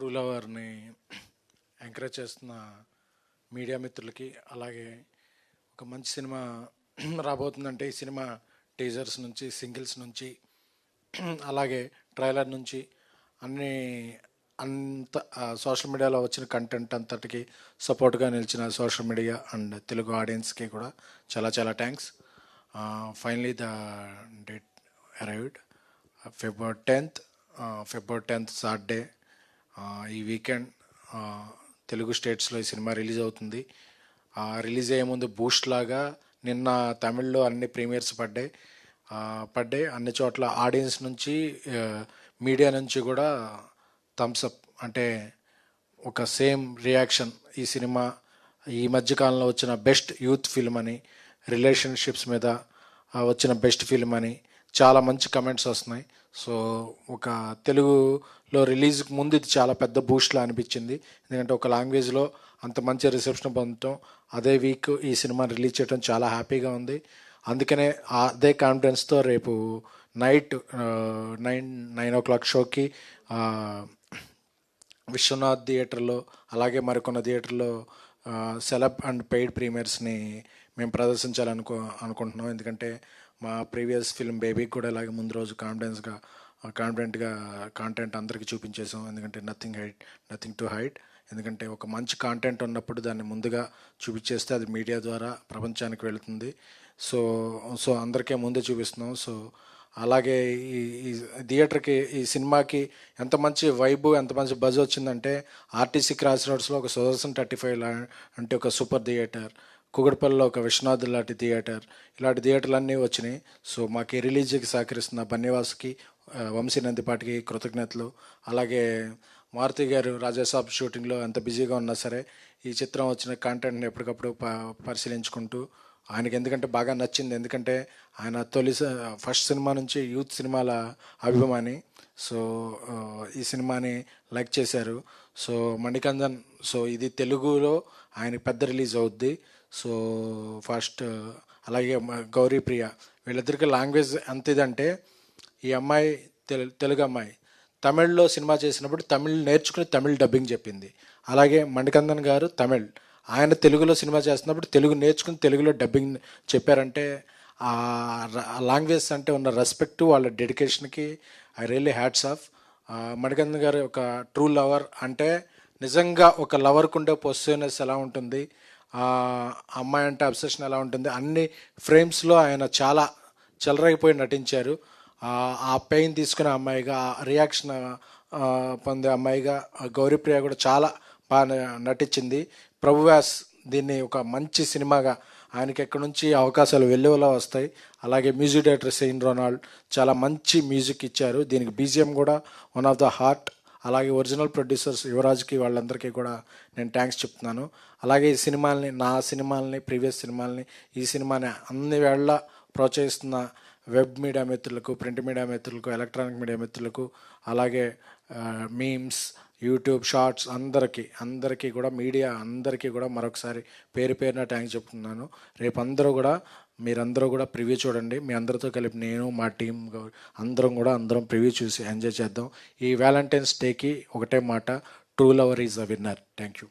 True లవర్ని encourage చేస్తున్న media మిత్రులకి, అలాగే ఒక మంచి సినిమా రాబోతుందంటే ఈ సినిమా టీజర్స్ నుంచి, సింగిల్స్ నుంచి, అలాగే ట్రైలర్ నుంచి అన్నీ అంత సోషల్ మీడియాలో వచ్చిన కంటెంట్ అంతటికి సపోర్ట్గా నిలిచిన సోషల్ మీడియా అండ్ తెలుగు ఆడియన్స్కి కూడా చాలా చాలా thanks. Finally the date arrived, February 10th Saturday. ఈ వీకెండ్ తెలుగు స్టేట్స్లో ఈ సినిమా రిలీజ్ అవుతుంది. రిలీజ్ అయ్యే ముందు బూస్ట్ లాగా నిన్న తమిళ్లో అన్ని ప్రీమియర్స్ పడ్డాయి. అన్ని చోట్ల ఆడియన్స్ నుంచి, మీడియా నుంచి కూడా థమ్స్అప్, అంటే ఒక సేమ్ రియాక్షన్. ఈ సినిమా ఈ మధ్యకాలంలో వచ్చిన బెస్ట్ యూత్ ఫిల్మ్ అని, రిలేషన్షిప్స్ మీద వచ్చిన బెస్ట్ ఫిల్మ్ అని చాలా మంచి కమెంట్స్ వస్తున్నాయి. సో ఒక తెలుగులో రిలీజ్కి ముందు ఇది చాలా పెద్ద బూస్ట్లా అనిపించింది. ఎందుకంటే ఒక లాంగ్వేజ్లో అంత మంచి రిసెప్షన్ పొందటం, అదే వీక్ ఈ సినిమా రిలీజ్ చేయడం చాలా హ్యాపీగా ఉంది. అందుకనే అదే కాన్ఫిడెన్స్తో రేపు నైట్ 9 o'clock షోకి విశ్వనాథ్ థియేటర్లో, అలాగే మరికొన్న థియేటర్లో సెలబ్ అండ్ పెయిడ్ ప్రీమియర్స్ని మేము అనుకుంటున్నాం. ఎందుకంటే మా ప్రీవియస్ ఫిల్మ్ బేబీకి కూడా ఇలాగే ముందు రోజు కాన్ఫిడెంట్గా కాంటెంట్ అందరికీ చూపించేసాం. ఎందుకంటే నథింగ్ టు హైడ్. ఎందుకంటే ఒక మంచి కాంటెంట్ ఉన్నప్పుడు దాన్ని ముందుగా చూపించేస్తే అది మీడియా ద్వారా ప్రపంచానికి వెళుతుంది. సో అందరికీ ముందే చూపిస్తున్నాం. సో అలాగే ఈ థియేటర్కి, ఈ సినిమాకి ఎంత మంచి వైబ్, ఎంత మంచి బజ్ వచ్చిందంటే, ఆర్టీసీ క్రాస్ రోడ్స్లో ఒక సుదర్శన్ 35 అంటే ఒక సూపర్ థియేటర్, కూకట్పల్లిలో ఒక విశ్వనాథ్ లాంటి థియేటర్, ఇలాంటి థియేటర్లు అన్నీ వచ్చినాయి. సో మాకు ఈ రిలీజ్కి సహకరిస్తున్న బన్నివాస్కి, వంశీ నందిపాటికి కృతజ్ఞతలు. అలాగే మారుతి గారు రాజాసాబ్ షూటింగ్లో ఎంత బిజీగా ఉన్నా సరే ఈ చిత్రం వచ్చిన కాంటెంట్ని ఎప్పటికప్పుడు పరిశీలించుకుంటూ, ఆయనకి ఎందుకంటే బాగా నచ్చింది. ఎందుకంటే ఆయన ఫస్ట్ సినిమా నుంచి యూత్ సినిమాల అభిమాని. సో ఈ సినిమాని లైక్ చేశారు. సో మణికందన్, సో ఇది తెలుగులో ఆయన పెద్ద రిలీజ్ అవుద్ది. సో ఫస్ట్, అలాగే గౌరీప్రియ, వీళ్ళిద్దరికి లాంగ్వేజ్ ఎంత ఇదంటే, ఈ అమ్మాయి తెలుగు అమ్మాయి తమిళ్లో సినిమా చేసినప్పుడు తమిళ్ నేర్చుకుని తమిళ్ డబ్బింగ్ చెప్పింది. అలాగే మణికందన్ గారు తమిళ్, ఆయన తెలుగులో సినిమా చేస్తున్నప్పుడు తెలుగు నేర్చుకుని తెలుగులో డబ్బింగ్ చెప్పారంటే ఆ లాంగ్వేజ్ అంటే ఉన్న రెస్పెక్ట్, వాళ్ళ డెడికేషన్కి I really hats off. Manikandan గారు ఒక ట్రూ లవర్ అంటే, నిజంగా ఒక లవర్కు ఉండే పొసిటివ్నెస్ ఎలా ఉంటుంది, అమ్మాయి అంటే అబ్సెషన్ ఎలా ఉంటుంది, అన్ని ఫ్రేమ్స్లో ఆయన చాలా చెలరైపోయి నటించారు. ఆ పెయిన్ తీసుకునే అమ్మాయిగా, రియాక్షన్ పొందే అమ్మాయిగా గౌరీప్రియ కూడా చాలా బాగా నటించింది. ప్రభువాస్ దీన్ని ఒక మంచి సినిమాగా, ఆయనకి ఎక్కడి నుంచి అవకాశాలు వెల్లువలా వస్తాయి. అలాగే మ్యూజిక్ డైరెక్టర్ సెయిన్ రొనాల్డ్ చాలా మంచి మ్యూజిక్ ఇచ్చారు. దీనికి బీజిఎం కూడా వన్ ఆఫ్ ద హార్ట్. అలాగే ఒరిజినల్ ప్రొడ్యూసర్స్ యువరాజ్కి, వాళ్ళందరికీ కూడా నేను థ్యాంక్స్ చెప్తున్నాను. అలాగే ఈ సినిమాల్ని, నా సినిమాల్ని, ప్రీవియస్ సినిమాల్ని, ఈ సినిమాని అన్ని వేళ ప్రోత్సహిస్తున్న వెబ్ మీడియా మిత్రులకు, ప్రింట్ మీడియా మిత్రులకు, ఎలక్ట్రానిక్ మీడియా మిత్రులకు, అలాగే మీమ్స్, యూట్యూబ్ షార్ట్స్ అందరికీ కూడా, మీడియా అందరికీ కూడా మరొకసారి పేరున థ్యాంక్స్ చెప్తున్నాను. రేపు మీరందరూ కూడా ప్రివ్యూ చూడండి. మీ అందరితో కలిపి నేను, మా టీం అందరం ప్రివ్యూ చూసి ఎంజాయ్ చేద్దాం. ఈ వ్యాలంటైన్స్ డేకి ఒకటే మాట, true lover is a winner. Thank you.